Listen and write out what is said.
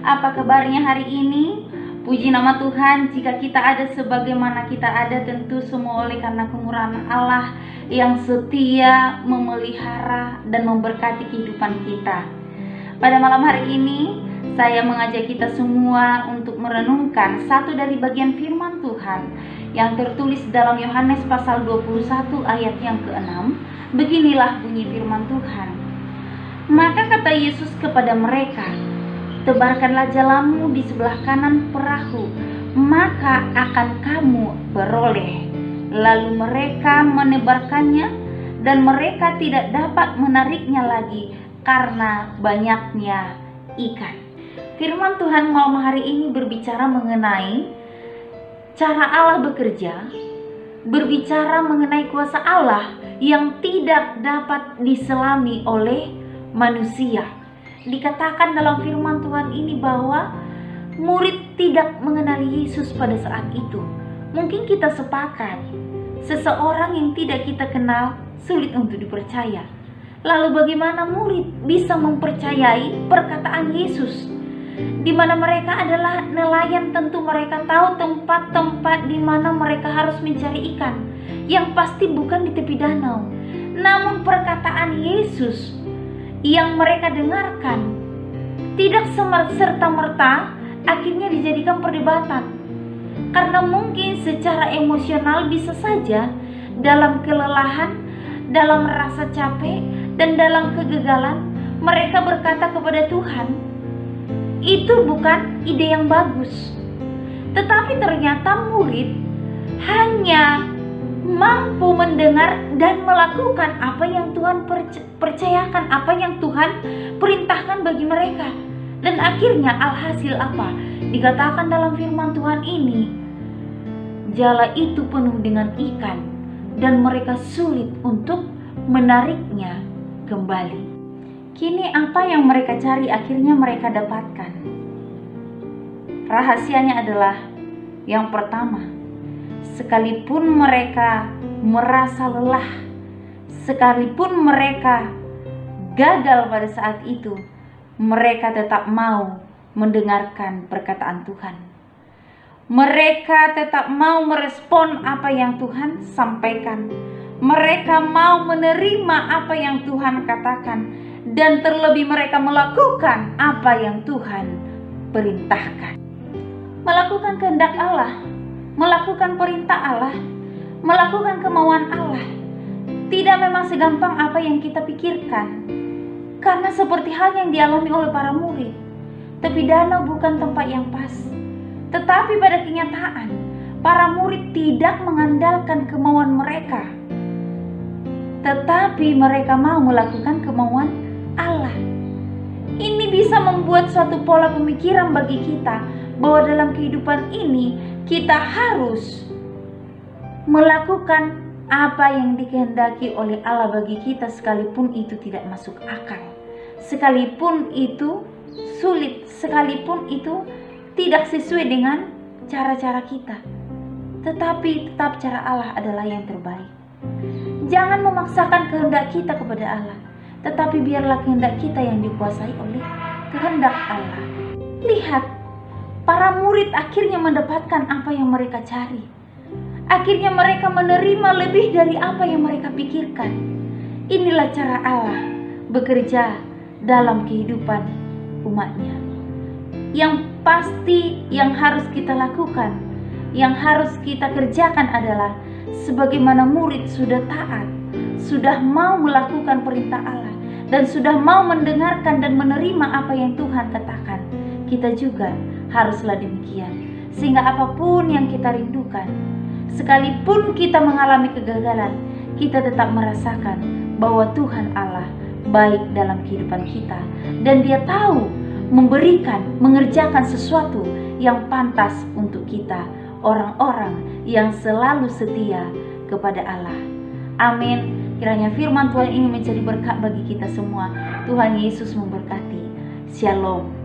Apa kabarnya hari ini? Puji nama Tuhan, jika kita ada sebagaimana kita ada, tentu semua oleh karena kemurahan Allah yang setia memelihara dan memberkati kehidupan kita. Pada malam hari ini, saya mengajak kita semua untuk merenungkan satu dari bagian firman Tuhan yang tertulis dalam Yohanes pasal 21 ayat yang ke-6. Beginilah bunyi firman Tuhan. Maka kata Yesus kepada mereka, tebarkanlah jalamu di sebelah kanan perahu, maka akan kamu beroleh. Lalu mereka menebarkannya, dan mereka tidak dapat menariknya lagi karena banyaknya ikan. Firman Tuhan malam hari ini berbicara mengenai cara Allah bekerja, berbicara mengenai kuasa Allah yang tidak dapat diselami oleh manusia. Dikatakan dalam firman Tuhan ini bahwa murid tidak mengenali Yesus pada saat itu. Mungkin kita sepakat, seseorang yang tidak kita kenal sulit untuk dipercaya. Lalu bagaimana murid bisa mempercayai perkataan Yesus? Di mana mereka adalah nelayan, tentu mereka tahu tempat-tempat di mana mereka harus mencari ikan, yang pasti bukan di tepi danau. Namun perkataan Yesus yang mereka dengarkan tidak serta-merta akhirnya dijadikan perdebatan. Karena mungkin secara emosional bisa saja dalam kelelahan, dalam rasa capek, dan dalam kegagalan mereka berkata kepada Tuhan, itu bukan ide yang bagus. Tetapi ternyata murid hanya mampu mendengar dan melakukan apa yang Tuhan percayakan, apa yang Tuhan perintahkan bagi mereka. Dan akhirnya alhasil apa? Dikatakan dalam firman Tuhan ini, jala itu penuh dengan ikan dan mereka sulit untuk menariknya kembali. Kini apa yang mereka cari akhirnya mereka dapatkan. Rahasianya adalah yang pertama, sekalipun mereka merasa lelah, sekalipun mereka gagal pada saat itu, mereka tetap mau mendengarkan perkataan Tuhan. Mereka tetap mau merespon apa yang Tuhan sampaikan. Mereka mau menerima apa yang Tuhan katakan. Dan terlebih mereka melakukan apa yang Tuhan perintahkan. Melakukan kehendak Allah, melakukan perintah Allah, melakukan kemauan Allah tidak memang segampang apa yang kita pikirkan. Karena seperti hal yang dialami oleh para murid, tepi danau bukan tempat yang pas. Tetapi pada kenyataan, para murid tidak mengandalkan kemauan mereka, tetapi mereka mau melakukan kemauan Allah. Ini bisa membuat suatu pola pemikiran bagi kita bahwa dalam kehidupan ini kita harus melakukan apa yang dikehendaki oleh Allah bagi kita, sekalipun itu tidak masuk akal, sekalipun itu sulit, sekalipun itu tidak sesuai dengan cara-cara kita. Tetapi tetap cara Allah adalah yang terbaik. Jangan memaksakan kehendak kita kepada Allah, tetapi biarlah kehendak kita yang dikuasai oleh kehendak Allah. Lihat, para murid akhirnya mendapatkan apa yang mereka cari. Akhirnya mereka menerima lebih dari apa yang mereka pikirkan. Inilah cara Allah bekerja dalam kehidupan umatnya. Yang pasti yang harus kita lakukan, yang harus kita kerjakan adalah sebagaimana murid sudah taat, sudah mau melakukan perintah Allah, dan sudah mau mendengarkan dan menerima apa yang Tuhan katakan, kita juga haruslah demikian. Sehingga apapun yang kita rindukan, sekalipun kita mengalami kegagalan, kita tetap merasakan bahwa Tuhan Allah baik dalam kehidupan kita, dan Dia tahu memberikan, mengerjakan sesuatu yang pantas untuk kita, orang-orang yang selalu setia kepada Allah. Amin. Kiranya firman Tuhan ini menjadi berkat bagi kita semua. Tuhan Yesus memberkati. Shalom.